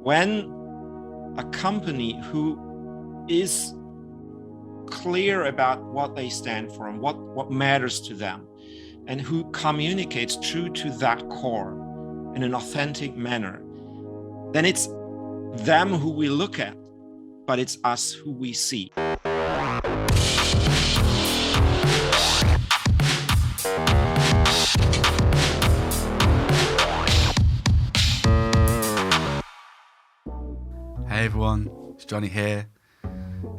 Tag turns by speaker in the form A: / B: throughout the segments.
A: when a company who is clear about what they stand for and what matters to them, and who communicates true to that core in an authentic manner, then it's them who we look at, but it's us who we see.
B: Hey everyone, it's Jonny here.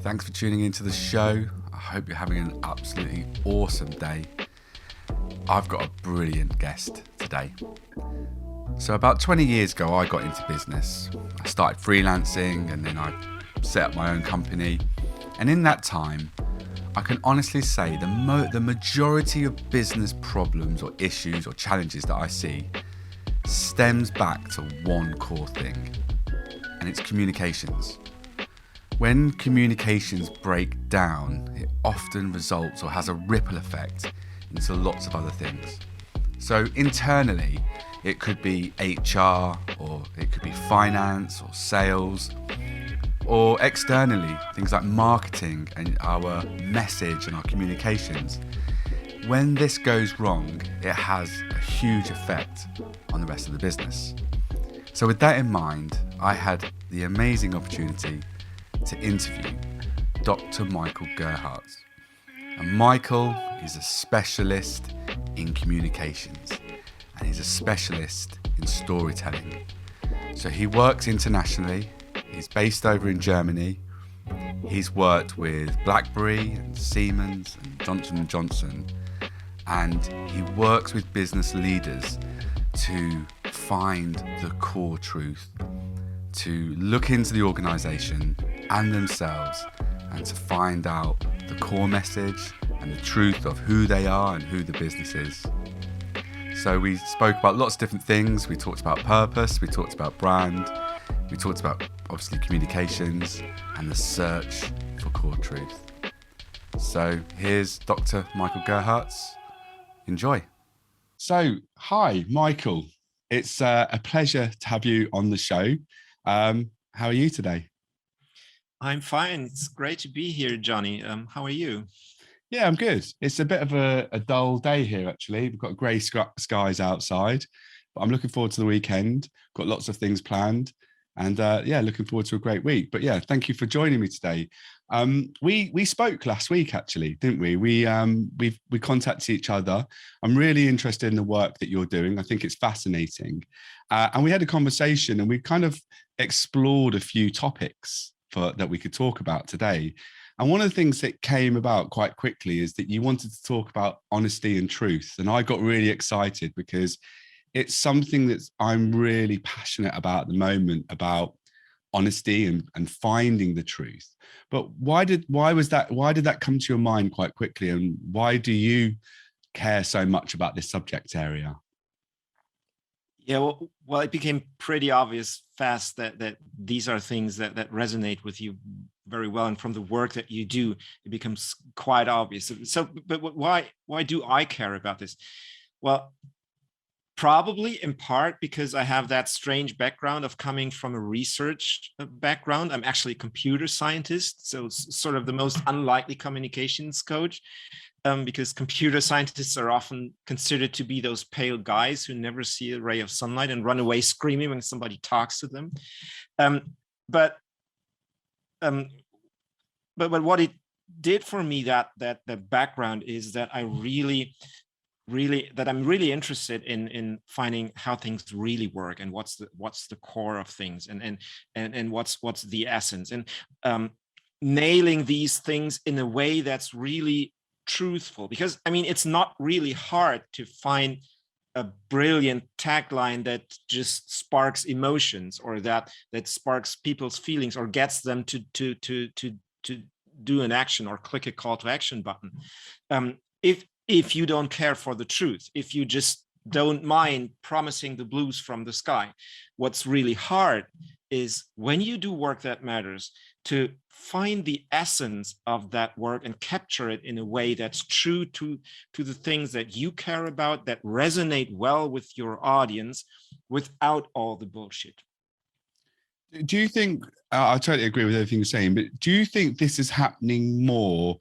B: Thanks for tuning into the show. I hope you're having an absolutely awesome day. I've got a brilliant guest today. So about 20 years ago, I got into business. I started freelancing and then I set up my own company. And in that time, I can honestly say the majority of business problems or issues or challenges that I see stems back to one core thing, and it's communications. When communications break down, it often results or has a ripple effect into lots of other things. So internally, it could be HR, or it could be finance or sales, or externally, things like marketing and our message and our communications. When this goes wrong, it has a huge effect on the rest of the business. So with that in mind, I had the amazing opportunity to interview Dr. Michael Gerharz. And Michael is a specialist in communications, and he's a specialist in storytelling. So he works internationally. He's based over in Germany. He's worked with Blackberry and Siemens and Johnson & Johnson, and he works with business leaders to find the core truth, to look into the organization and themselves, and to find out the core message and the truth of who they are and who the business is. So we spoke about lots of different things. We talked about purpose, we talked about brand, we talked about obviously communications and the search for core truth. So here's Dr. Michael Gerharz. Enjoy. So, hi, Michael. It's a pleasure to have you on the show. How are you today?
A: I'm fine. It's great to be here, Jonny. How are you?
B: Yeah, I'm good. It's a bit of a dull day here, actually. We've got grey skies outside, but I'm looking forward to the weekend. Got lots of things planned, and looking forward to a great week. But yeah, thank you for joining me today. We spoke last week, actually, didn't we? We contacted each other. I'm really interested in the work that you're doing. I think it's fascinating, and we had a conversation, and we kind of explored a few topics that we could talk about today. And one of the things that came about quite quickly is that you wanted to talk about honesty and truth, and I got really excited because it's something that I'm really passionate about at the moment, about honesty and finding the truth. But why did that come to your mind quite quickly, and why do you care so much about this subject area?
A: Yeah, well, it became pretty obvious fast that these are things that resonate with you very well, and from the work that you do, it becomes quite obvious. So, but why do I care about this? Well, probably in part because I have that strange background of coming from a research background. I'm actually a computer scientist, so it's sort of the most unlikely communications coach, because computer scientists are often considered to be those pale guys who never see a ray of sunlight and run away screaming when somebody talks to them. But what it did for me, that background, is that I'm really interested in finding how things really work, and what's the core of things, and what's the essence, and nailing these things in a way that's really truthful. Because I mean, it's not really hard to find a brilliant tagline that just sparks emotions, or that sparks people's feelings, or gets them to do an action or click a call to action button. If you don't care for the truth, if you just don't mind promising the blues from the sky. What's really hard is when you do work that matters, to find the essence of that work and capture it in a way that's true to the things that you care about, that resonate well with your audience, without all the bullshit.
B: Do you think, I totally agree with everything you're saying, but do you think this is happening more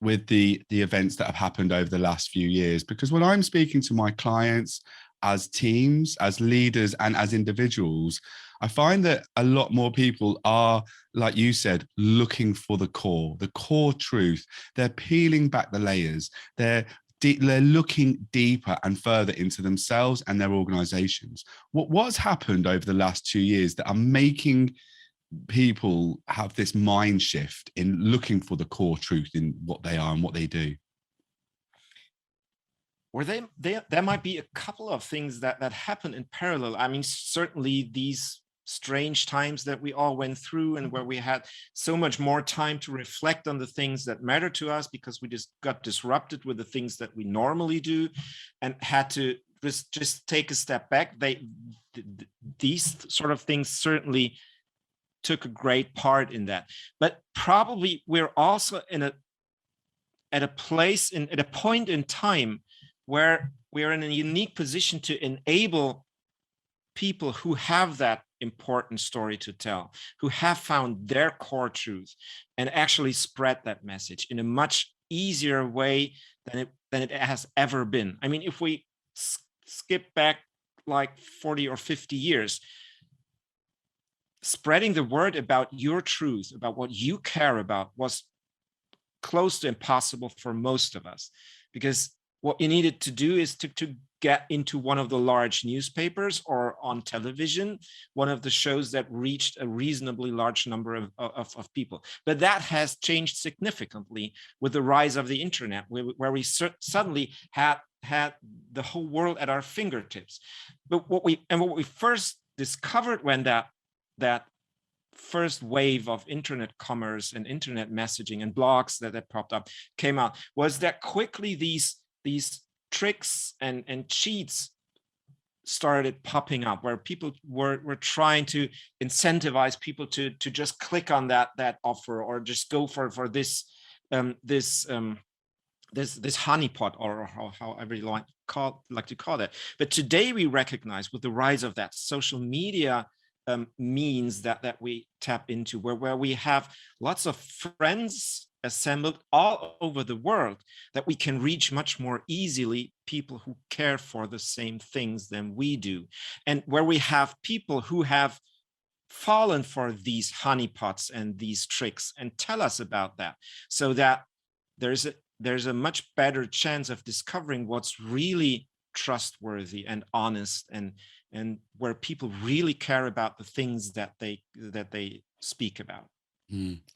B: with the events that have happened over the last few years? Because when I'm speaking to my clients as teams, as leaders, and as individuals, I find that a lot more people are, like you said, looking for the core truth. They're peeling back the layers. They're looking deeper and further into themselves and their organizations. What's happened over the last 2 years that are making people have this mind shift in looking for the core truth in what they are and what they do?
A: Or there might be a couple of things that happen in parallel. I mean, certainly these strange times that we all went through, and where we had so much more time to reflect on the things that matter to us, because we just got disrupted with the things that we normally do and had to just take a step back. These sort of things certainly took a great part in that. But probably we're also at a point in time where we are in a unique position to enable people who have that important story to tell, who have found their core truth, and actually spread that message in a much easier way than it has ever been. I mean, if we skip back like 40 or 50 years, spreading the word about your truth, about what you care about, was close to impossible for most of us, because what you needed to do is to get into one of the large newspapers or on television, one of the shows that reached a reasonably large number of people. But that has changed significantly with the rise of the internet, where we suddenly had the whole world at our fingertips. But what we first discovered when that first wave of internet commerce and internet messaging and blogs that popped up came out, was that quickly these tricks and cheats started popping up, where people were trying to incentivize people to just click on that offer, or just go for this honeypot, or however you like to call it. But today we recognize, with the rise of that social media means that we tap into, where we have lots of friends assembled all over the world, that we can reach much more easily people who care for the same things than we do, and where we have people who have fallen for these honeypots and these tricks and tell us about that, so that there's a much better chance of discovering what's really trustworthy and honest, and where people really care about the things that they speak about.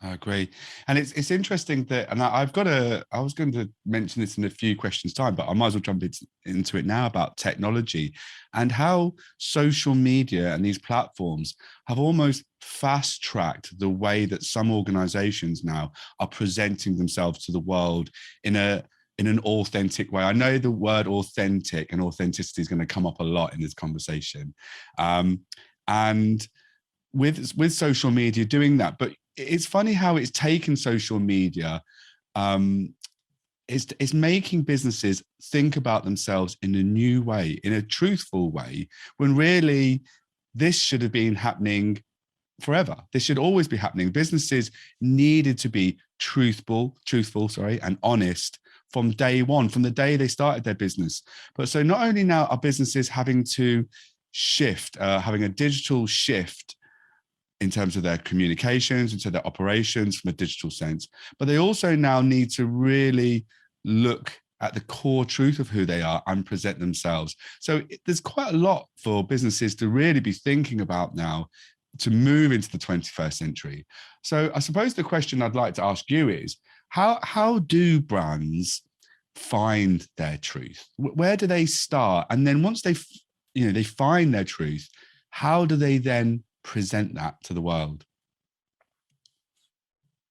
B: I agree. And it's interesting that, and I was going to mention this in a few questions time, but I might as well jump into it now, about technology and how social media and these platforms have almost fast tracked the way that some organizations now are presenting themselves to the world in an authentic way. I know the word authentic and authenticity is going to come up a lot in this conversation. And with social media doing that, but it's funny how it's taken social media, it's making businesses think about themselves in a new way, in a truthful way, when really this should have been happening forever. This should always be happening. Businesses needed to be truthful, and honest from day one, from the day they started their business. But so not only now are businesses having to shift, having a digital shift in terms of their communications, into their operations from a digital sense, but they also now need to really look at the core truth of who they are and present themselves. So there's quite a lot for businesses to really be thinking about now to move into the 21st century. So I suppose the question I'd like to ask you is, how do brands find their truth? Where do they start? And then once they find their truth, how do they then present that to the world?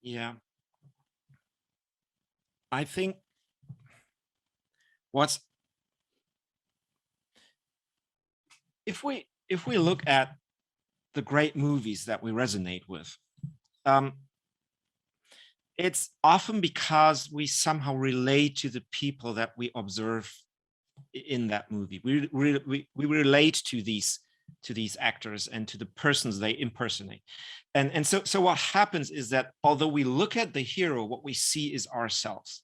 A: Yeah, I think if we look at the great movies that we resonate with, it's often because we somehow relate to the people that we observe in that movie. We relate to these these actors and to the persons they impersonate. And so what happens is that although we look at the hero, what we see is ourselves.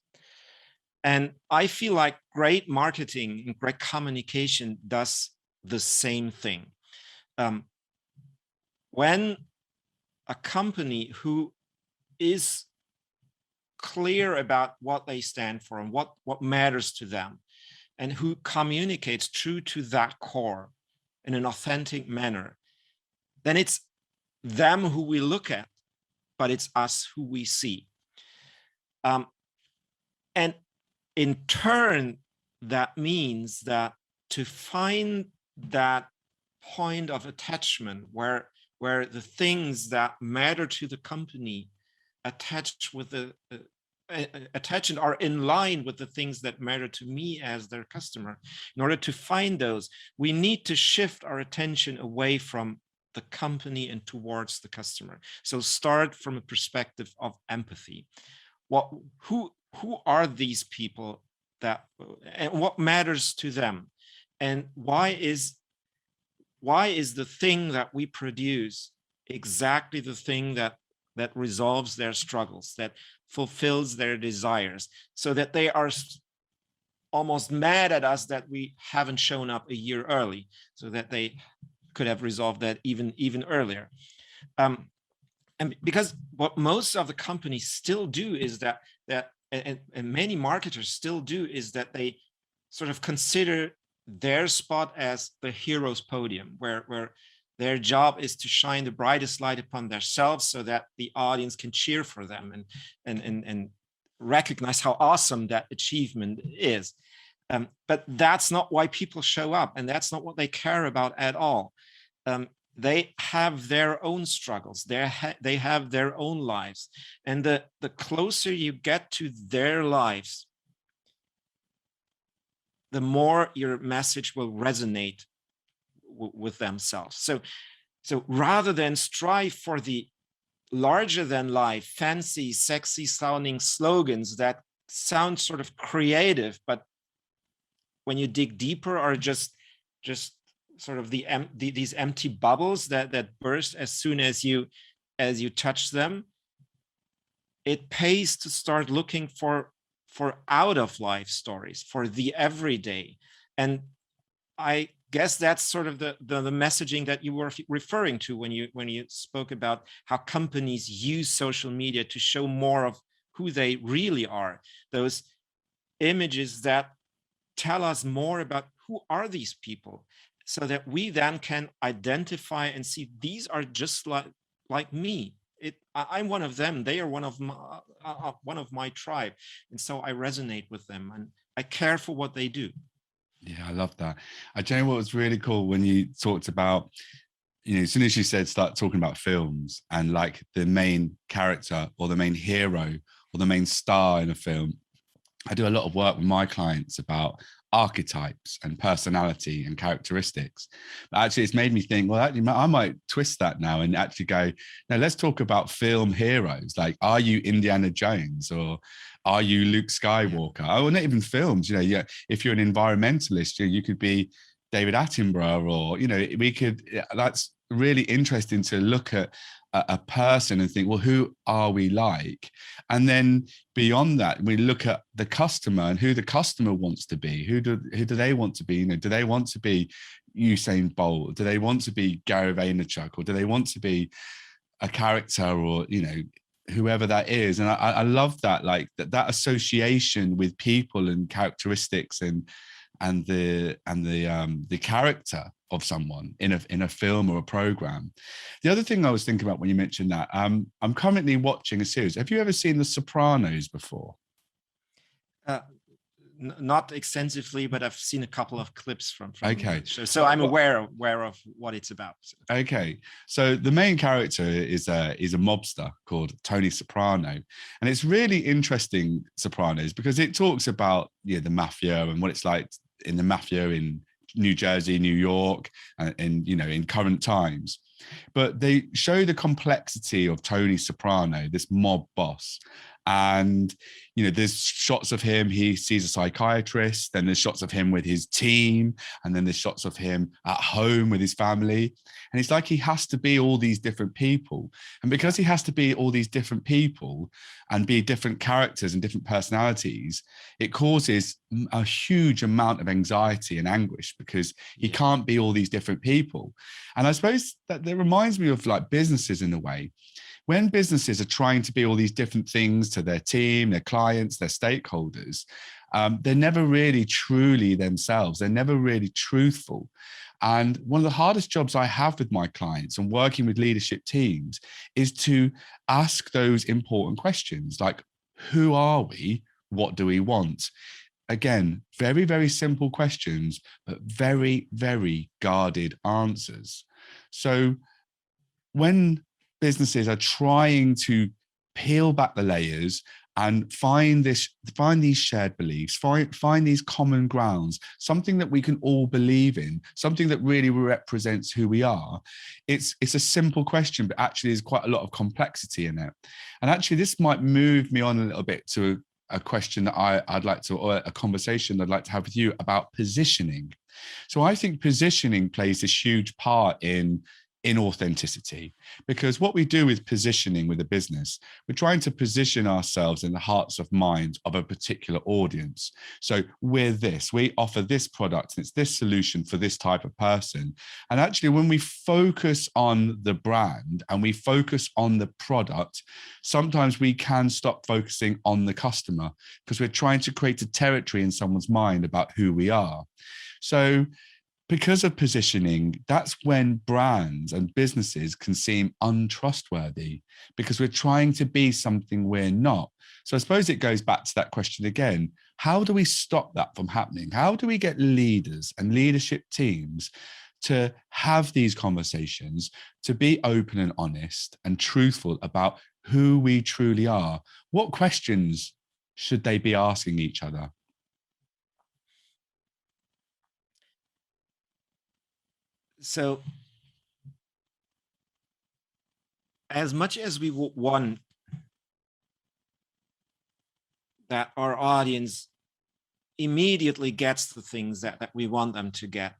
A: And I feel like great marketing and great communication does the same thing. When a company who is clear about what they stand for and what matters to them, and who communicates true to that core in an authentic manner, then it's them who we look at, but it's us who we see. And in turn, that means that to find that point of attachment where the things that matter to the company attached with the attached and are in line with the things that matter to me as their customer. In order to find those, we need to shift our attention away from the company and towards the customer. So start from a perspective of empathy. Who are these people that, and what matters to them, and why is the thing that we produce exactly the thing that resolves their struggles, that fulfills their desires, so that they are almost mad at us that we haven't shown up a year early, so that they could have resolved that even earlier. And because what most of the companies still do is that and many marketers still do, is that they sort of consider their spot as the hero's podium, where their job is to shine the brightest light upon themselves so that the audience can cheer for them and recognize how awesome that achievement is. But that's not why people show up, and that's not what they care about at all. They have their own struggles. They have their own lives. And the closer you get to their lives, the more your message will resonate with themselves. So rather than strive for the larger than life, fancy, sexy sounding slogans that sound sort of creative, but when you dig deeper are just sort of these empty bubbles that burst as soon as you touch them, it pays to start looking for out of life stories, for the everyday. And I guess that's sort of the messaging that you were referring to when you spoke about how companies use social media to show more of who they really are. Those images that tell us more about who are these people, so that we then can identify and see these are just like me. I'm one of them. They are one of my tribe, and so I resonate with them and I care for what they do.
B: Yeah, I love that. I tell you what was really cool when you talked about, as soon as you said start talking about films and like the main character or the main hero or the main star in a film. I do a lot of work with my clients about archetypes and personality and characteristics. But actually, it's made me think, well, actually, I might twist that now and actually go, now let's talk about film heroes. Like, are you Indiana Jones or are you Luke Skywalker? Oh, not even films. If you're an environmentalist, you could be David Attenborough, or that's really interesting to look at a person and think, well, who are we like? And then beyond that, we look at the customer and who the customer wants to be. Who do they want to be? Do they want to be Usain Bolt? Do they want to be Gary Vaynerchuk? Or do they want to be a character or, whoever that is? And I love that, like that association with people and characteristics and the character of someone in a film or a program. The other thing I was thinking about when you mentioned that, I'm currently watching a series. Have you ever seen The Sopranos before?
A: Not extensively, but I've seen a couple of clips from
B: okay.
A: the show, so I'm aware of what it's about.
B: Okay, so the main character is a mobster called Tony Soprano, and it's really interesting, Sopranos, because it talks about the mafia and what it's like in the mafia in New Jersey, New York, and in current times. But they show the complexity of Tony Soprano, this mob boss, And, there's shots of him, he sees a psychiatrist, then there's shots of him with his team, and then there's shots of him at home with his family. And it's like he has to be all these different people. And because he has to be all these different people and be different characters and different personalities, it causes a huge amount of anxiety and anguish because he can't be all these different people. And I suppose that reminds me of like businesses in a way. When businesses are trying to be all these different things to their team, their clients, their stakeholders, they're never really truly themselves. They're never really truthful. And one of the hardest jobs I have with my clients and working with leadership teams is to ask those important questions like, who are we? What do we want? Again, very, very simple questions, but very, very guarded answers. So when businesses are trying to peel back the layers and find these shared beliefs, find these common grounds, something that we can all believe in, something that really represents who we are. It's a simple question, but actually there's quite a lot of complexity in it. And actually this might move me on a little bit to a question that I'd like to, or a conversation I'd like to have with you about positioning. So I think positioning plays this huge part in authenticity, because what we do with positioning with a business, we're trying to position ourselves in the hearts of minds of a particular audience. So we offer this product and it's this solution for this type of person. And actually when we focus on the brand and we focus on the product, sometimes we can stop focusing on the customer because we're trying to create a territory in someone's mind about who we are. So because of positioning, that's when brands and businesses can seem untrustworthy because we're trying to be something we're not. So I suppose it goes back to that question again. How do we stop that from happening? How do we get leaders and leadership teams to have these conversations, to be open and honest and truthful about who we truly are? What questions should they be asking each other?
A: So as much as we want that our audience immediately gets the things that we want them to get,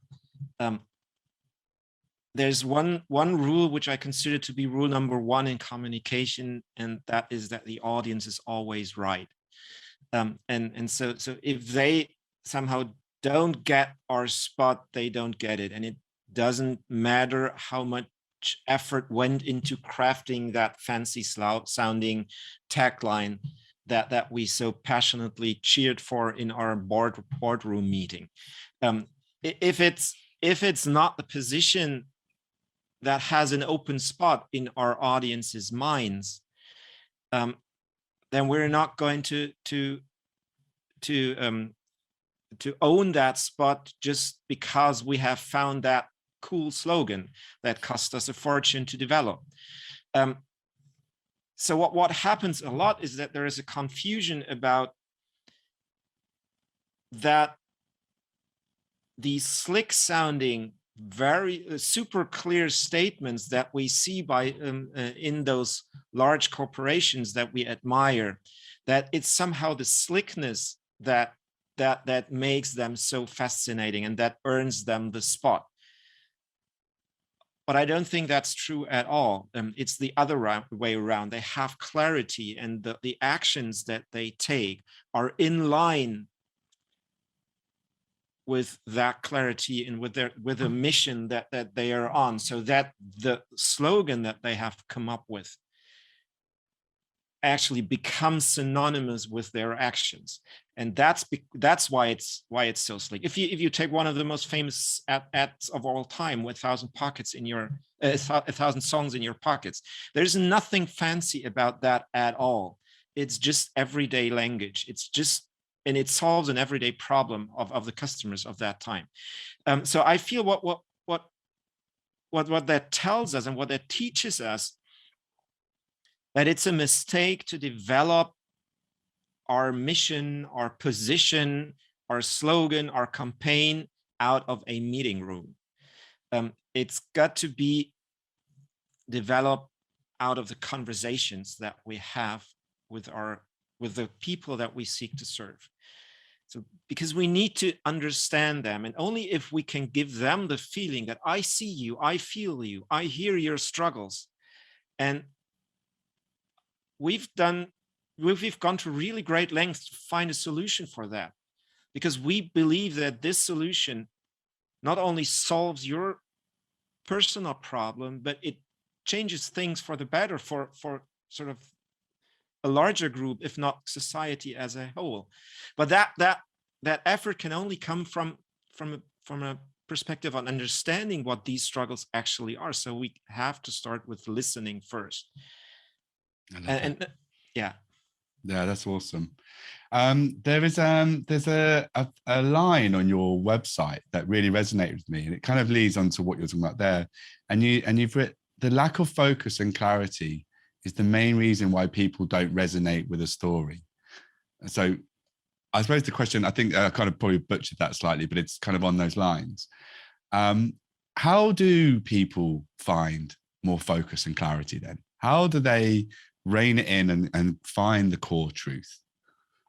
A: there's one rule which I consider to be rule number one in communication, and that is that the audience is always right. And so if they somehow don't get our spot, they don't get it. And it doesn't matter how much effort went into crafting that fancy sounding tagline that we so passionately cheered for in our boardroom meeting. If it's not the position that has an open spot in our audience's minds, then we're not going to own that spot just because we have found that cool slogan that cost us a fortune to develop. So what happens a lot is that there is a confusion about that these slick sounding, very super clear statements that we see by in those large corporations that we admire, that it's somehow the slickness that makes them so fascinating and that earns them the spot. But I don't think that's true at all. It's the other way around. They have clarity, and the actions that they take are in line with that clarity and with a mission that they are on, so that the slogan that they have come up with actually becomes synonymous with their actions. And that's why it's so slick. If you take one of the most famous ads of all time, 1,000 pockets in your 1,000 songs in your pockets, there's nothing fancy about that at all. It's just everyday language. And it solves an everyday problem of the customers of that time. So I feel what that tells us and what that teaches us, that it's a mistake to develop our mission, our position, our slogan, our campaign out of a meeting room. It's got to be developed out of the conversations that we have with our with the people that we seek to serve. So because we need to understand them, and only if we can give them the feeling that I see you, I feel you, I hear your struggles. And we've gone to really great lengths to find a solution for that, because we believe that this solution not only solves your personal problem, but it changes things for the better for sort of a larger group, if not society as a whole. But that effort can only come from a perspective on understanding what these struggles actually are. So we have to start with listening first. And yeah.
B: Yeah, that's awesome. There's a line on your website that really resonated with me, and it kind of leads on to what you're talking about there. And you've written, the lack of focus and clarity is the main reason why people don't resonate with a story. So I suppose the question, I think I kind of probably butchered that slightly, but it's kind of on those lines. How do people find more focus and clarity then? How do they rein it in and find the core truth?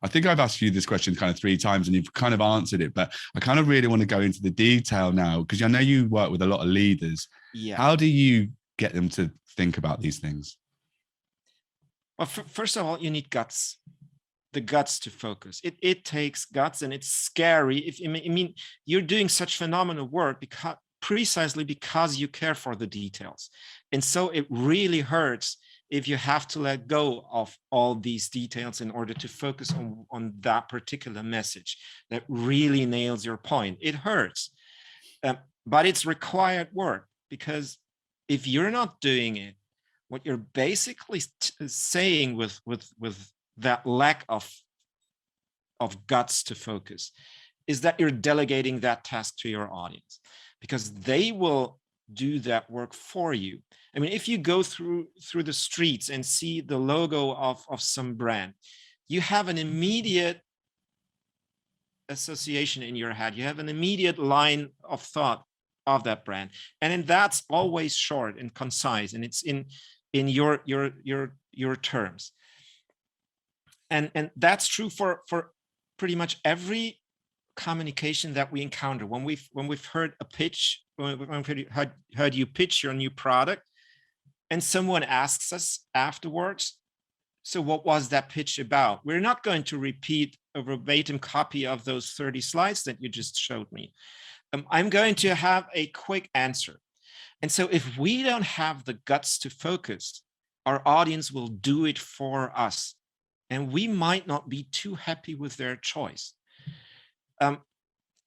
B: I think I've asked you this question kind of 3 times and you've kind of answered it, but I kind of really want to go into the detail now, because I know you work with a lot of leaders.
A: Yeah.
B: How do you get them to think about these things?
A: Well, first of all, you need guts. The guts to focus. It takes guts, and it's scary. I mean, you're doing such phenomenal work precisely because you care for the details. And so it really hurts if you have to let go of all these details in order to focus on that particular message that really nails your point. It hurts, but it's required work, because if you're not doing it, what you're basically saying with that lack of guts to focus is that you're delegating that task to your audience, because they will do that work for you. I mean, if you go through the streets and see the logo of some brand, you have an immediate association in your head. You have an immediate line of thought of that brand, and that's always short and concise, and it's in your terms. And that's true for pretty much every communication that we encounter. When we've heard a pitch, when we've heard you pitch your new product, and someone asks us afterwards, so what was that pitch about? We're not going to repeat a verbatim copy of those 30 slides that you just showed me. I'm going to have a quick answer. And so if we don't have the guts to focus, our audience will do it for us, and we might not be too happy with their choice.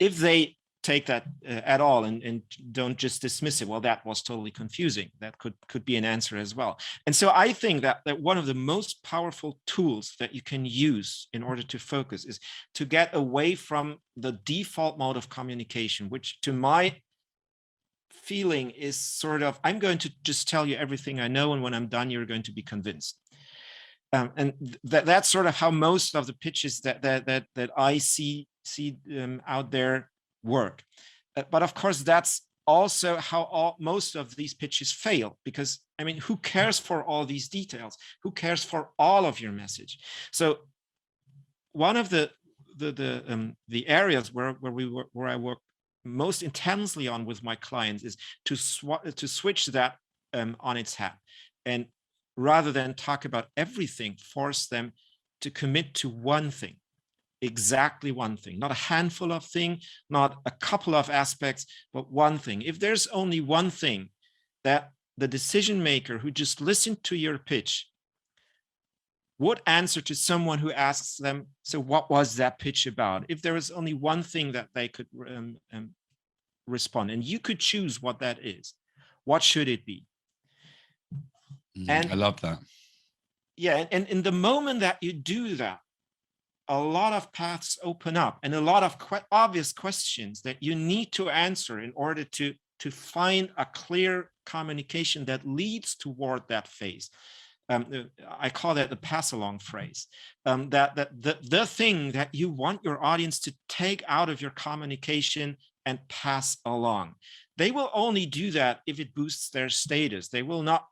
A: If they take that at all and don't just dismiss it, well, that was totally confusing. That could be an answer as well. And so I think that one of the most powerful tools that you can use in order to focus is to get away from the default mode of communication, which to my feeling is sort of, I'm going to just tell you everything I know, and when I'm done, you're going to be convinced. And that's sort of how most of the pitches that I see out there work. But of course, that's also how most of these pitches fail, because I mean, who cares for all these details? Who cares for all of your message? So one of the areas where I work most intensely on with my clients is to switch that on its head, and rather than talk about everything, force them to commit to one thing, exactly one thing, not a handful of things, not a couple of aspects, but one thing. If there's only one thing that the decision maker who just listened to your pitch would answer to someone who asks them, so what was that pitch about? If there was only one thing that they could respond, and you could choose what that is, what should it be? And
B: I love that.
A: Yeah, and in the moment that you do that, a lot of paths open up, and a lot of obvious questions that you need to answer in order to find a clear communication that leads toward that phase. I call that the pass along phrase. That the thing that you want your audience to take out of your communication and pass along. They will only do that if it boosts their status. They will not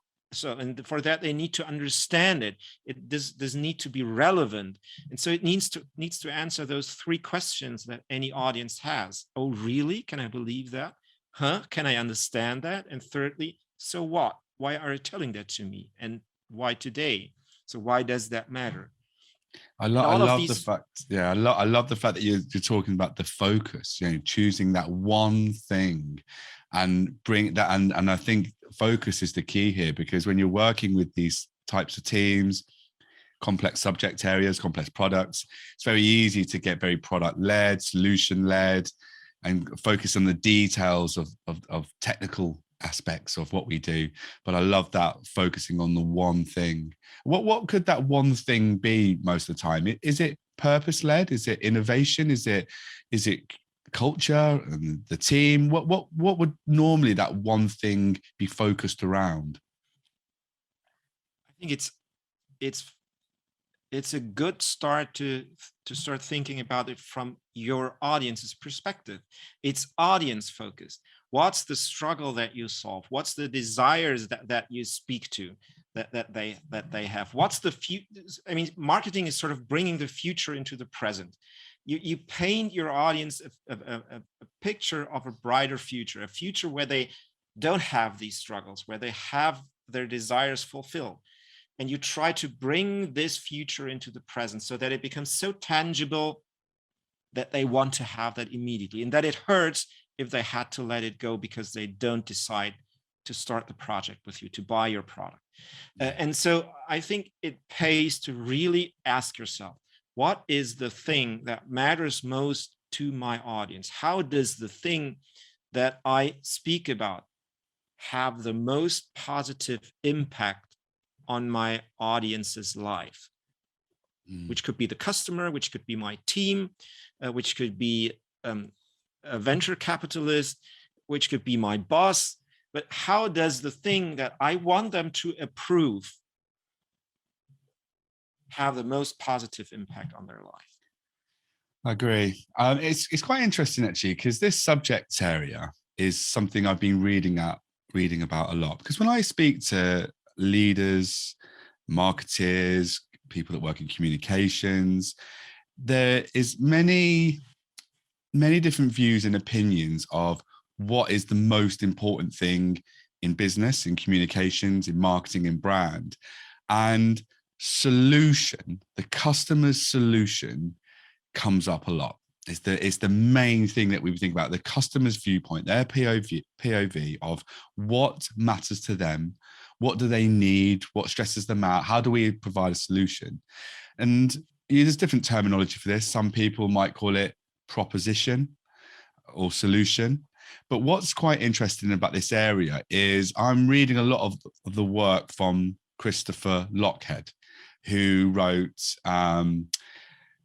A: and for that they need to understand it. This need to be relevant, and so it needs to answer those three questions that any audience has. Oh, really? Can I believe that? Huh? Can I understand that? And thirdly, so what? Why are you telling that to me? And why today? So why does that matter?
B: I
A: And all of
B: love the
A: these.
B: fact, yeah, I love the fact that you're talking about the focus, you know, choosing that one thing and bring that. And I think focus is the key here, because when you're working with these types of teams, complex subject areas, complex products, it's very easy to get very product led, solution led, and focus on the details of technical aspects of what we do. But I love that focusing on the one thing. What could that one thing be most of the time? Is it purpose led? Is it innovation? Is it culture and the team? What would normally that one thing be focused around?
A: I think it's a good start to start thinking about it from your audience's perspective. It's audience focused. What's the struggle that you solve? What's the desires that you speak to, that they have? What's the future? I mean, marketing is sort of bringing the future into the present. You paint your audience a picture of a brighter future, a future where they don't have these struggles, where they have their desires fulfilled. And you try to bring this future into the present so that it becomes so tangible that they want to have that immediately, and that it hurts if they had to let it go because they don't decide to start the project with you, to buy your product. And so I think it pays to really ask yourself, what is the thing that matters most to my audience? How does the thing that I speak about have the most positive impact on my audience's life? Which could be the customer, which could be my team, which could be a venture capitalist, which could be my boss. But how does the thing that I want them to approve have the most positive impact on their life?
B: I agree. It's quite interesting actually, because this subject area is something I've been reading about a lot. Because when I speak to leaders, marketers, people that work in communications, there is many different views and opinions of what is the most important thing in business, in communications, in marketing, in brand. And solution, the customer's solution, comes up a lot. It's the main thing that we think about, the customer's viewpoint, their POV of what matters to them, what do they need, what stresses them out, how do we provide a solution? And there's different terminology for this. Some people might call it proposition or solution. But what's quite interesting about this area is I'm reading a lot of the work from Christopher Lochhead, who wrote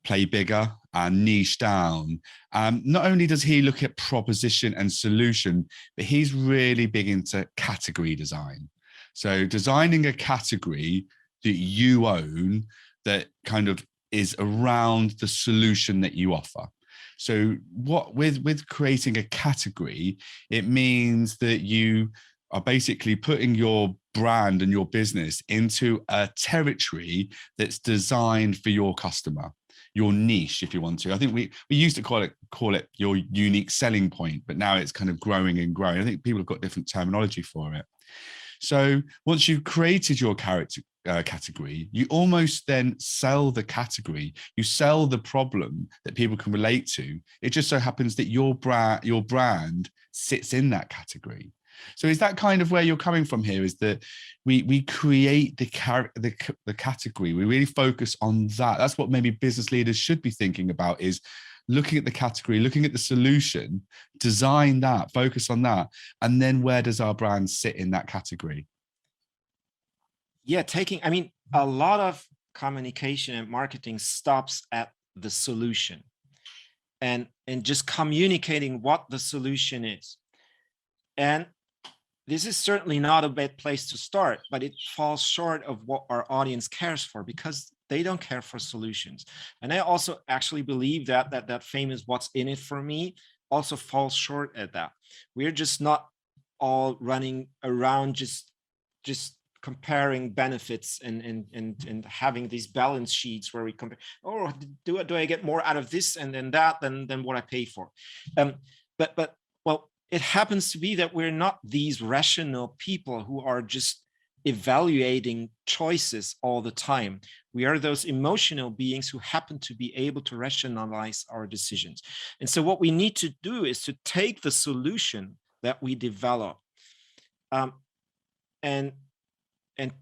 B: Play Bigger and Niche Down. Not only does he look at proposition and solution, but he's really big into category design. So designing a category that you own that kind of is around the solution that you offer. So what with creating a category, it means that you are basically putting your brand and your business into a territory that's designed for your customer, your niche, if you want to. I think we used to call it your unique selling point, but now it's kind of growing and growing. I think people have got different terminology for it. So once you've created your category, you almost then sell the category. You sell the problem that people can relate to. It just so happens that your brand sits in that category. So is that kind of where you're coming from here? Is that we create the category? We really focus on that. That's what maybe business leaders should be thinking about, is looking at the category, looking at the solution, design that, focus on that. And then where does our brand sit in that category?
A: Yeah, I mean, a lot of communication and marketing stops at the solution and just communicating what the solution is. And this is certainly not a bad place to start, but it falls short of what our audience cares for, because they don't care for solutions. And I also actually believe that famous "what's in it for me" also falls short at that. We're just not all running around just comparing benefits and having these balance sheets where we compare, oh, do I get more out of this and then that than what I pay for? But well, it happens to be that we're not these rational people who are just evaluating choices all the time. We are those emotional beings who happen to be able to rationalize our decisions. And so what we need to do is to take the solution that we develop and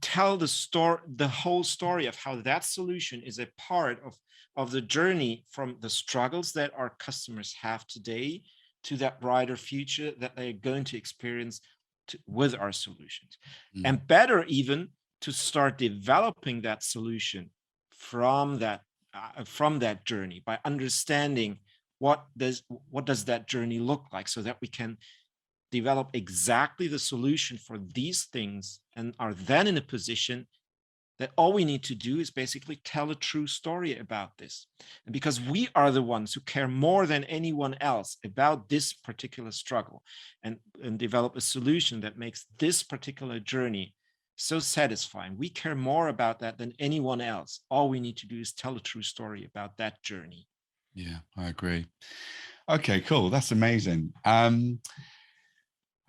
A: tell the whole story of how that solution is a part of the journey from the struggles that our customers have today to that brighter future that they're going to experience with our solutions. And better even to start developing that solution from that journey by understanding what does that journey look like, so that we can develop exactly the solution for these things and are then in a position that all we need to do is basically tell a true story about this. And because we are the ones who care more than anyone else about this particular struggle and develop a solution that makes this particular journey so satisfying, we care more about that than anyone else. All we need to do is tell a true story about that journey.
B: Yeah, I agree. Okay, cool. That's amazing.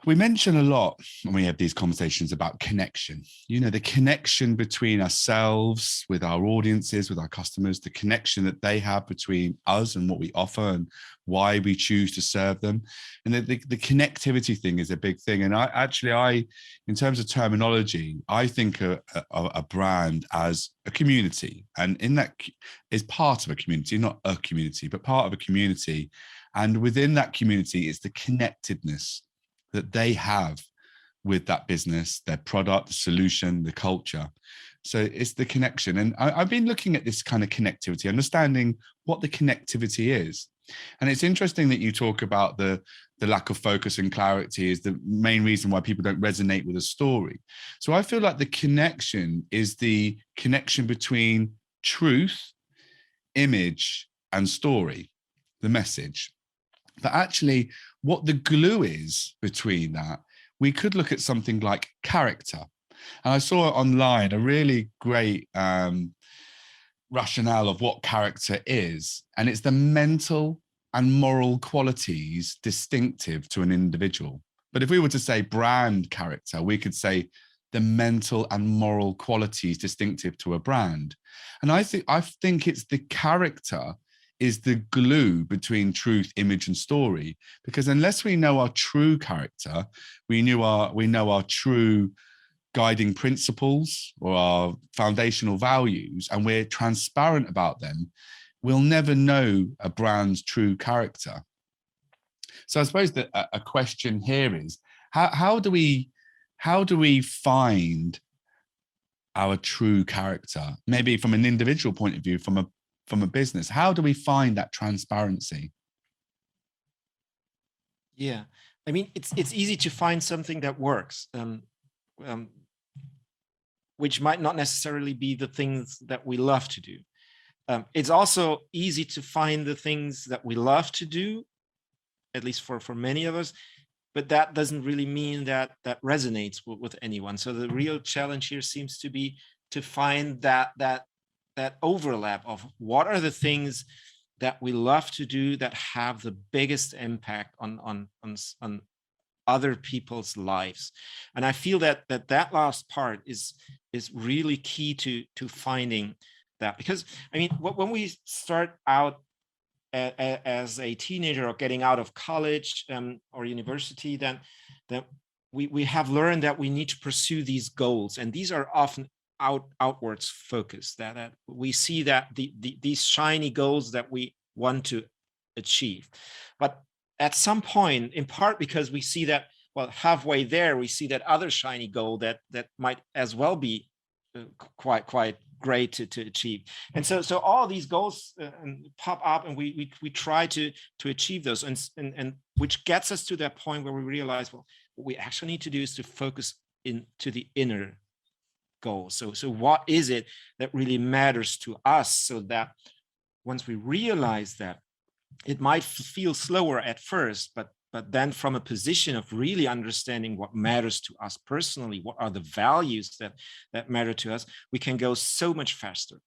B: We mention a lot when we have these conversations about connection, the connection between ourselves, with our audiences, with our customers, the connection that they have between us and what we offer and why we choose to serve them. And the connectivity thing is a big thing. And I, in terms of terminology, I think of a brand as a community. And in that is part of a community, not a community, but part of a community. And within that community is the connectedness that they have with that business, their product, the solution, the culture. So it's the connection. And I've been looking at this kind of connectivity, understanding what the connectivity is. And it's interesting that you talk about the lack of focus and clarity is the main reason why people don't resonate with a story. So I feel like the connection is the connection between truth, image, and story, the message. But actually, what the glue is between that, we could look at something like character. And I saw online a really great rationale of what character is. And it's the mental and moral qualities distinctive to an individual. But if we were to say brand character, we could say the mental and moral qualities distinctive to a brand. And I think it's the character is the glue between truth, image, and story. Because unless we know our true character, we know our true guiding principles or our foundational values, and we're transparent about them, we'll never know a brand's true character. So I suppose that a question here is, how do we find our true character? Maybe from an individual point of view, from a business, how do we find that transparency?
A: Yeah, I mean, it's easy to find something that works, which might not necessarily be the things that we love to do. It's also easy to find the things that we love to do, at least for many of us, but that doesn't really mean that resonates with anyone. So the real challenge here seems to be to find that overlap of what are the things that we love to do that have the biggest impact on other people's lives. And I feel that last part is really key to finding that, because I mean, when we start out as a teenager or getting out of college or university, then we have learned that we need to pursue these goals, and these are often outwards focused, that we see that these shiny goals that we want to achieve. But at some point, in part because we see that, well, halfway there, we see that other shiny goal that might as well be quite great to achieve. And so all these goals pop up, and we try to achieve those, and which gets us to that point where we realize, well, what we actually need to do is to focus into the inner goal. So what is it that really matters to us, so that once we realize that, it might feel slower at first, but but then from a position of really understanding what matters to us personally, what are the values that matter to us, we can go so much faster.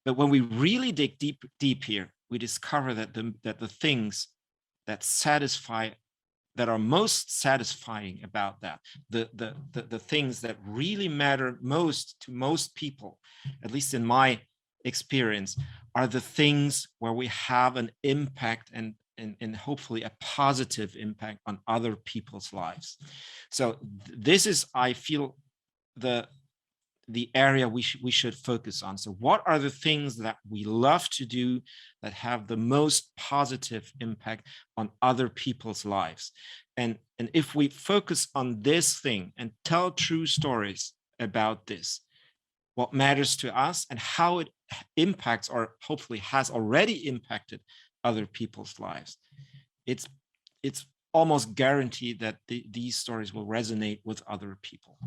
A: But when we really dig deep here, we discover that the things that satisfy, that are most satisfying about that, the things that really matter most to most people, at least in my experience, are the things where we have an impact and hopefully a positive impact on other people's lives. So this is, I feel, the area we should focus on. So what are the things that we love to do that have the most positive impact on other people's lives? And if we focus on this thing and tell true stories about this, what matters to us and how it impacts, or hopefully has already impacted, other people's lives, it's almost guaranteed that these stories will resonate with other people.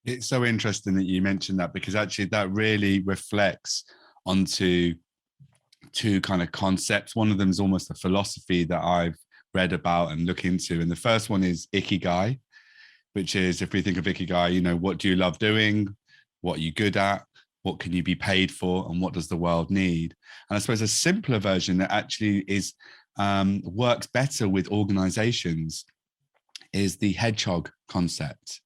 B: It's so interesting that you mentioned that, because actually that really reflects onto two kind of concepts. One of them is almost a philosophy that I've read about and look into. And the first one is Ikigai, which is, if we think of Ikigai, you know, what do you love doing? What are you good at? What can you be paid for? And what does the world need? And I suppose a simpler version that actually is works better with organizations is the hedgehog concept,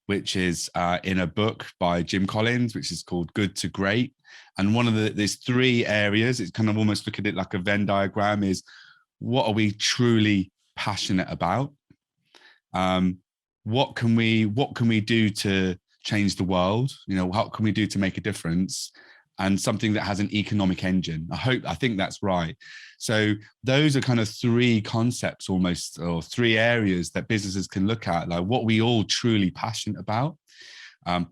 B: which is in a book by Jim Collins, which is called Good to Great. And one of there's three areas, it's kind of almost look at it like a Venn diagram, is what are we truly passionate about? What can we do to change the world? You know, what can we do to make a difference? And something that has an economic engine. I think that's right. So those are kind of three concepts almost, or three areas that businesses can look at, like what we all truly passionate about.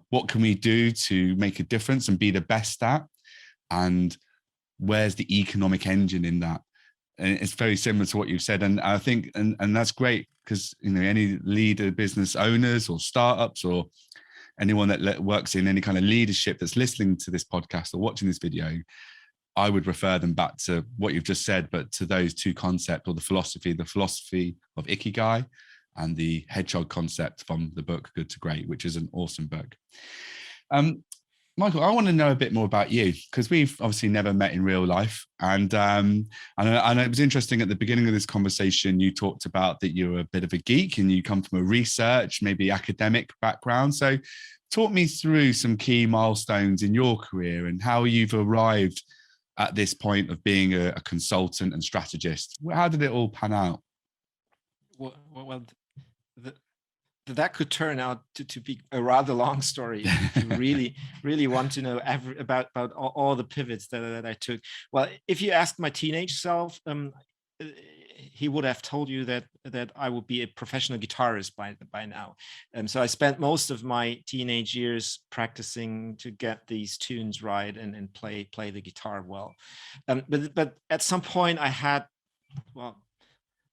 B: What can we do to make a difference and be the best at? And where's the economic engine in that? And it's very similar to what you've said. And I think, and that's great, because, you know, any leader, business owners or startups or anyone that works in any kind of leadership that's listening to this podcast or watching this video, I would refer them back to what you've just said, but to those two concepts, or the philosophy of Ikigai and the hedgehog concept from the book Good to Great, which is an awesome book. Michael, I want to know a bit more about you, because we've obviously never met in real life. And it was interesting at the beginning of this conversation, you talked about that you're a bit of a geek and you come from a research, maybe academic background. So talk me through some key milestones in your career and how you've arrived at this point of being a consultant and strategist. How did it all pan out?
A: Well, that could turn out to be a rather long story if you really want to know about all the pivots that I took. Well, if you ask my teenage self, he would have told you that I would be a professional guitarist by now. So I spent most of my teenage years practicing to get these tunes right and play the guitar well. But at some point I had, well,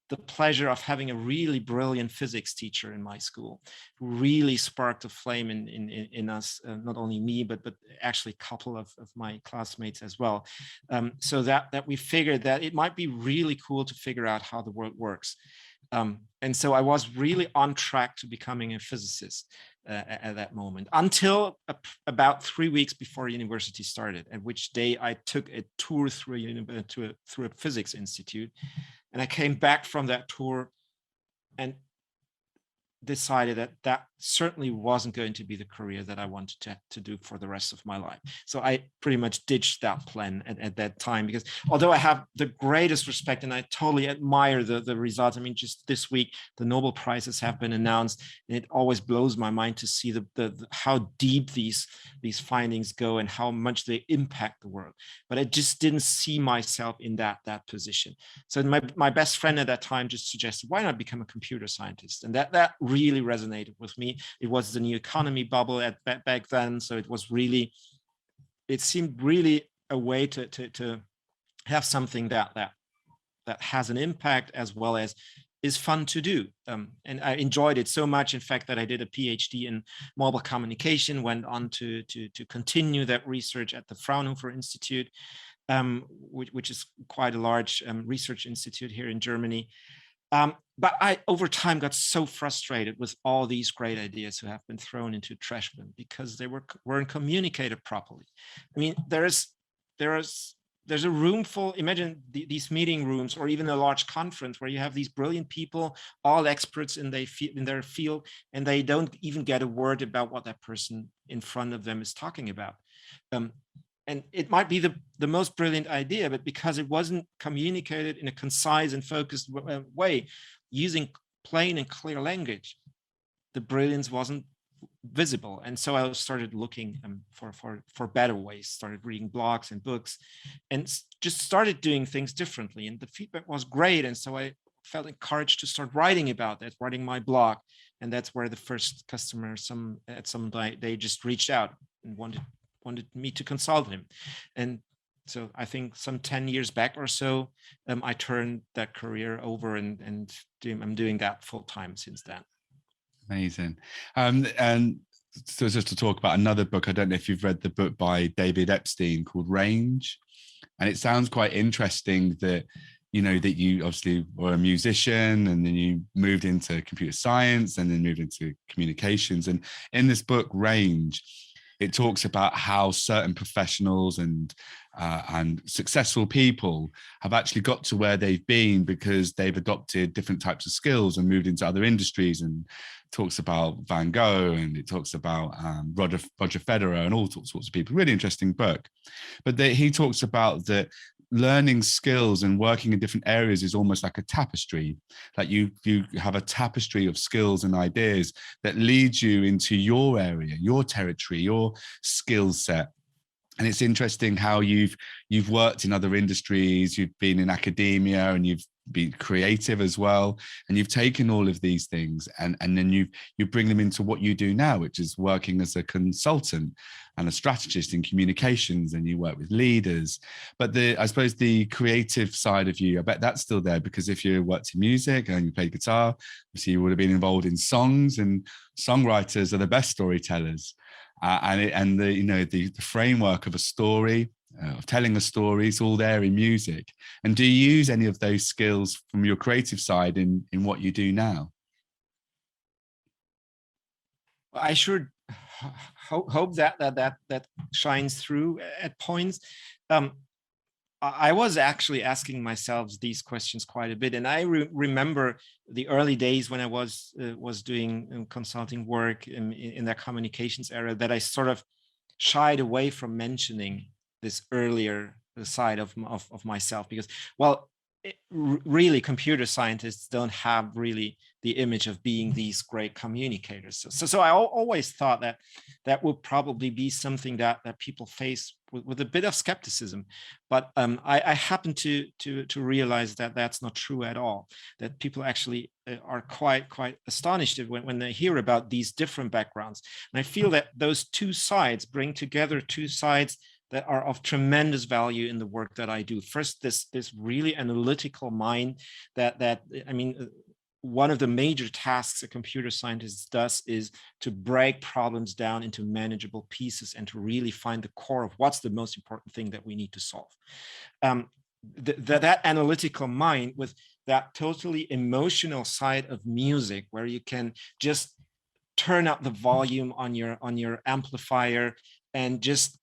A: the pleasure of having a really brilliant physics teacher in my school, who really sparked a flame in us, not only me, but actually a couple of my classmates as well. So that we figured that it might be really cool to figure out how the world works. And so I was really on track to becoming a physicist at that moment, until about 3 weeks before university started, at which day I took a tour through a physics institute. And I came back from that tour and decided that certainly wasn't going to be the career that I wanted to do for the rest of my life. So I pretty much ditched that plan at that time, because although I have the greatest respect and I totally admire the results, I mean, just this week, the Nobel Prizes have been announced, and it always blows my mind to see the how deep these findings go and how much they impact the world. But I just didn't see myself in that position. So my best friend at that time just suggested, why not become a computer scientist? And that really resonated with me. It was the new economy bubble back then, so it seemed really a way to have something that has an impact as well as is fun to do. And I enjoyed it so much, in fact, that I did a PhD in mobile communication, went on to continue that research at the Fraunhofer Institute, which is quite a large research institute here in Germany. But I, over time, got so frustrated with all these great ideas who have been thrown into a trash bin because they weren't communicated properly. I mean, there's a room full. Imagine these meeting rooms, or even a large conference where you have these brilliant people, all experts in their field, and they don't even get a word about what that person in front of them is talking about. And it might be the most brilliant idea, but because it wasn't communicated in a concise and focused way, using plain and clear language, the brilliance wasn't visible. And so I started looking for better ways, started reading blogs and books, and just started doing things differently. And the feedback was great. And so I felt encouraged to start writing about that, writing my blog. And that's where the first customer, at some day, they just reached out and wanted me to consult him. And so I think some 10 years back or so, I turned that career over, and I'm doing that full time since then.
B: Amazing. And so just to talk about another book, I don't know if you've read the book by David Epstein called Range. And it sounds quite interesting that, that you obviously were a musician, and then you moved into computer science, and then moved into communications. And in this book, Range, it talks about how certain professionals and successful people have actually got to where they've been because they've adopted different types of skills and moved into other industries. And talks about Van Gogh, and it talks about Roger Federer and all sorts of people. Really interesting book. But he talks about that learning skills and working in different areas is almost like a tapestry. Like you have a tapestry of skills and ideas that leads you into your area, your territory, your skill set. And it's interesting how you've worked in other industries, you've been in academia, and you've been creative as well. And you've taken all of these things and then you bring them into what you do now, which is working as a consultant and a strategist in communications, and you work with leaders. But I suppose the creative side of you, I bet that's still there, because if you worked in music and you played guitar, obviously you would have been involved in songs, and songwriters are the best storytellers. And the framework of a story, of telling a story, is all there in music. And do you use any of those skills from your creative side in what you do now?
A: I sure hope that shines through at points. I was actually asking myself these questions quite a bit, and I remember the early days when I was doing consulting work in that communications area, that I sort of shied away from mentioning this earlier side of myself, because, well, really computer scientists don't have really the image of being these great communicators. So I always thought that would probably be something that people face with a bit of skepticism. But I happen to realize that that's not true at all, that people actually are quite astonished when they hear about these different backgrounds. And I feel that those two sides bring together two sides that are of tremendous value in the work that I do. First, this really analytical mind that I mean, one of the major tasks a computer scientist does is to break problems down into manageable pieces and to really find the core of what's the most important thing that we need to solve. That analytical mind with that totally emotional side of music, where you can just turn up the volume on your amplifier and just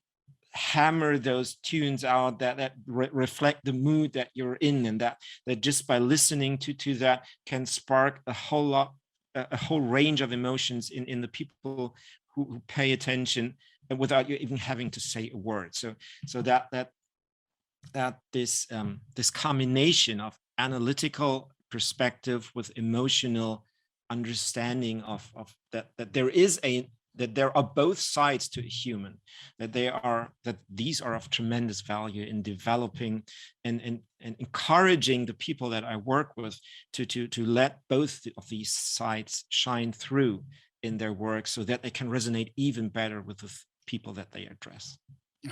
A: hammer those tunes out that reflect the mood that you're in, and that just by listening to that can spark a whole range of emotions in the people who pay attention, without you even having to say a word. So that this combination of analytical perspective with emotional understanding of that there are both sides to a human, that these are of tremendous value in developing and encouraging the people that I work with to let both of these sides shine through in their work, so that they can resonate even better with the people that they address.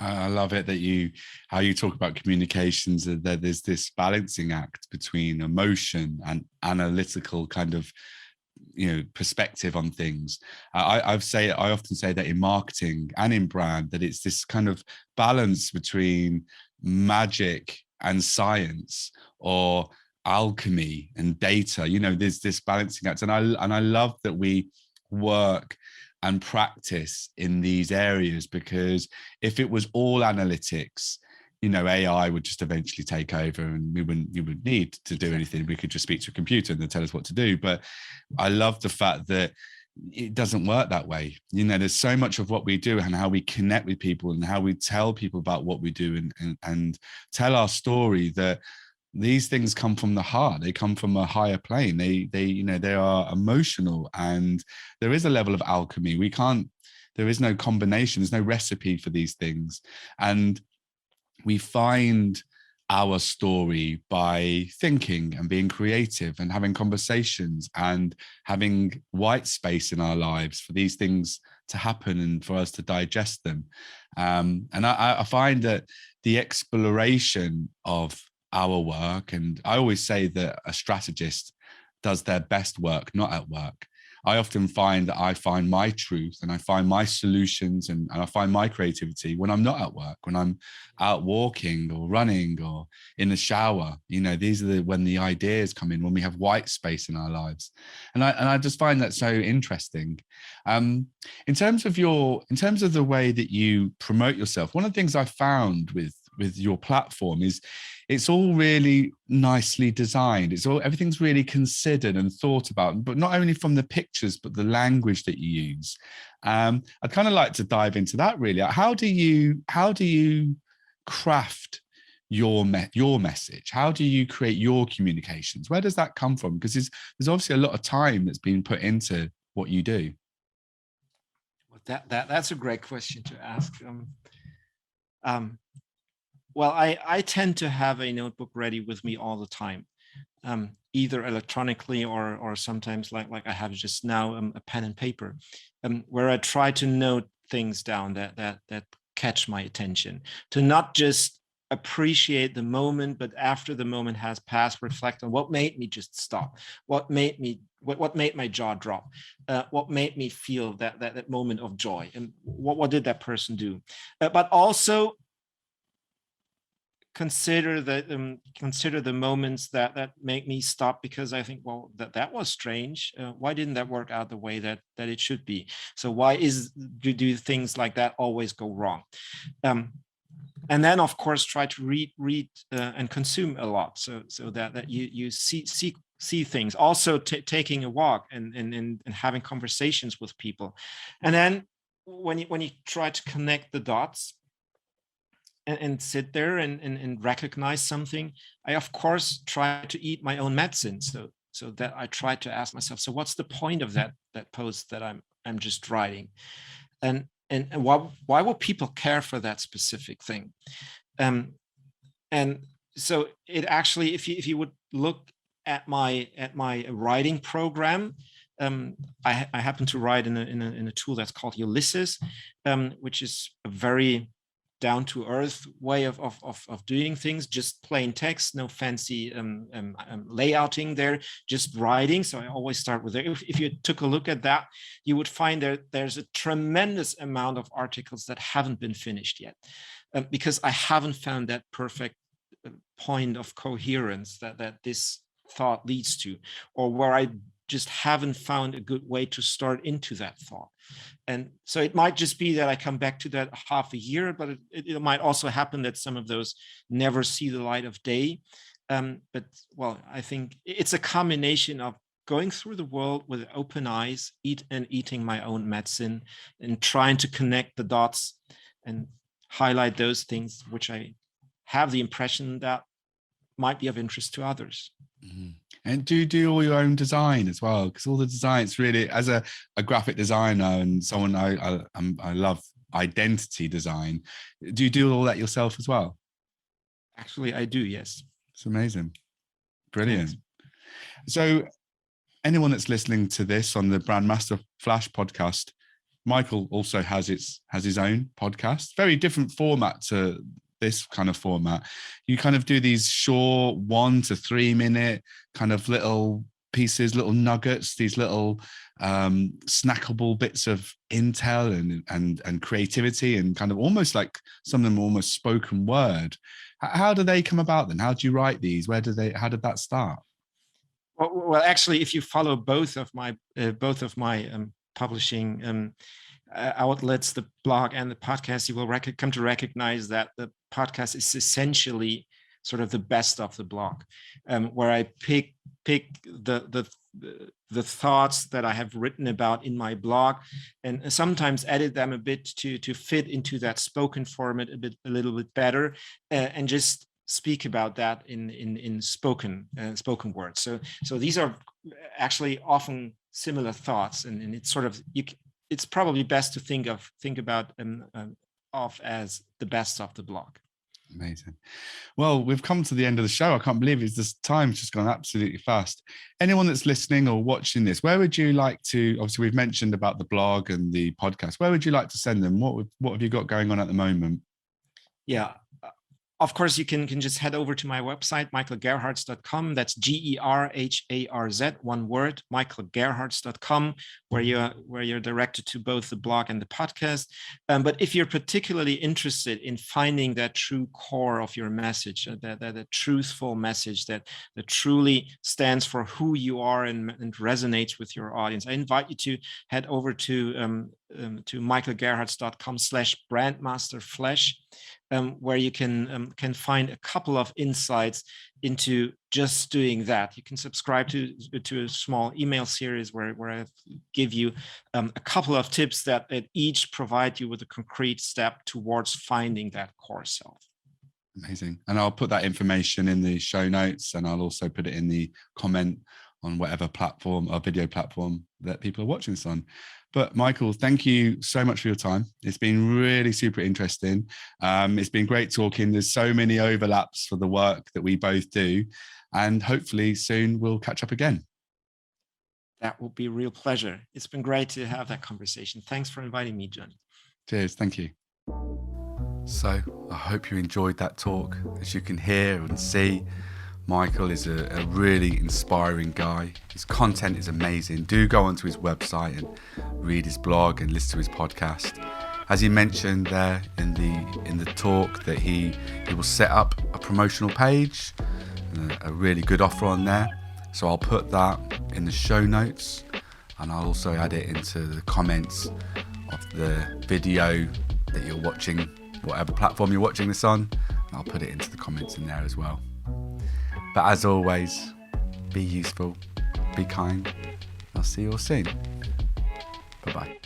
B: I love it that how you talk about communications, that there's this balancing act between emotion and analytical kind of perspective on things. I often say that in marketing and in brand, that it's this kind of balance between magic and science, or alchemy and data. There's this balancing act, and I love that we work and practice in these areas, because if it was all analytics, AI would just eventually take over, and you would need to do anything. We could just speak to a computer and they'll tell us what to do. But I love the fact that it doesn't work that way. There's so much of what we do and how we connect with people and how we tell people about what we do and tell our story, that these things come from the heart. They come from a higher plane. They are emotional, and there is a level of alchemy. There is no combination. There's no recipe for these things. And we find our story by thinking and being creative and having conversations and having white space in our lives for these things to happen and for us to digest them. And I find that the exploration of our work, and I always say that a strategist does their best work not at work. I often find that I find my truth and I find my solutions and I find my creativity when I'm not at work, when I'm out walking or running or in the shower. These are when the ideas come in, when we have white space in our lives. And I just find that so interesting. In terms of the way that you promote yourself, one of the things I found with your platform is it's all really nicely designed. Everything's really considered and thought about, but not only from the pictures, but the language that you use. I'd kind of like to dive into that really. How do you craft your message? How do you create your communications? Where does that come from? Because there's obviously a lot of time that's been put into what you do.
A: Well, that's a great question to ask. Well, I tend to have a notebook ready with me all the time, either electronically or sometimes like I have just now, a pen and paper, where I try to note things down that catch my attention, to not just appreciate the moment, but after the moment has passed, reflect on what made me just stop, what made my jaw drop, what made me feel that moment of joy, and what did that person do, but also consider the moments that make me stop, because I think, well, that was strange. Why didn't that work out the way that it should be? So why do things like that always go wrong? And then, of course, try to read and consume a lot, so that you see things. Also, taking a walk and having conversations with people, and then when you try to connect the dots and sit there and recognize something, I of course try to eat my own medicine. So that I try to ask myself, so what's the point of that post that I'm just writing, and why will people care for that specific thing? And so it actually, if you would look at my writing program, I happen to write in a tool that's called Ulysses, which is a very down-to-earth way of doing things, just plain text, no fancy layouting there, just writing. So I always start with it. If you took a look at that, you would find there's a tremendous amount of articles that haven't been finished yet, because I haven't found that perfect point of coherence that this thought leads to, or where I just haven't found a good way to start into that thought. And so it might just be that I come back to that half a year, but it might also happen that some of those never see the light of day. But well, I think it's a combination of going through the world with open eyes, eating my own medicine, and trying to connect the dots and highlight those things which I have the impression that might be of interest to others.
B: Mm-hmm. And do you do all your own design as well? Because all the designs really, as a graphic designer and someone I love identity design, do you do all that yourself as well?
A: Actually, I do, yes.
B: It's amazing. Brilliant. Thanks. So anyone that's listening to this on the Brandmaster Flash podcast, Michael also has his own podcast, very different format to this kind of format. You kind of do these short 1 to 3 minute kind of little pieces, little nuggets, these little snackable bits of intel and creativity, and kind of almost like some of them almost spoken word. How do they come about then? How do you write these? How did that start?
A: Well, actually, if you follow both of my publishing outlets, the blog and the podcast, you will come to recognize that the podcast is essentially sort of the best of the blog, where I pick the thoughts that I have written about in my blog, and sometimes edit them a bit to fit into that spoken format a little bit better, and just speak about that in spoken words. So these are actually often similar thoughts, and it's sort of it's probably best to think about of as the best of the blog.
B: Amazing. Well, we've come to the end of the show. I can't believe it. This time's just gone absolutely fast. Anyone that's listening or watching this, where would you like to, obviously we've mentioned about the blog and the podcast, where would you like to send them? What have you got going on at the moment?
A: Yeah, of course, you can just head over to my website, michaelgerharz.com. That's Gerharz, one word, michaelgerharz.com, where you're directed to both the blog and the podcast. But if you're particularly interested in finding that true core of your message, that truthful message that truly stands for who you are and resonates with your audience, I invite you to head over to michaelgerharz.com/brandmasterflash. Where you can find a couple of insights into just doing that. You can subscribe to a small email series where I give you a couple of tips that each provide you with a concrete step towards finding that core self.
B: Amazing. And I'll put that information in the show notes, and I'll also put it in the comment on whatever platform or video platform that people are watching this on. But Michael, thank you so much for your time. It's been really super interesting. It's been great talking. There's so many overlaps for the work that we both do, and hopefully soon we'll catch up again.
A: That will be a real pleasure. It's been great to have that conversation. Thanks for inviting me, Jonny.
B: Cheers. Thank you. So I hope you enjoyed that talk. As you can hear and see, Michael is a really inspiring guy. His content is amazing. Do go onto his website and read his blog and listen to his podcast. As he mentioned there in the talk, that he will set up a promotional page, a really good offer on there. So I'll put that in the show notes, and I'll also add it into the comments of the video that you're watching, whatever platform you're watching this on. I'll put it into the comments in there as well. But as always, be useful, be kind. I'll see you all soon. Bye-bye.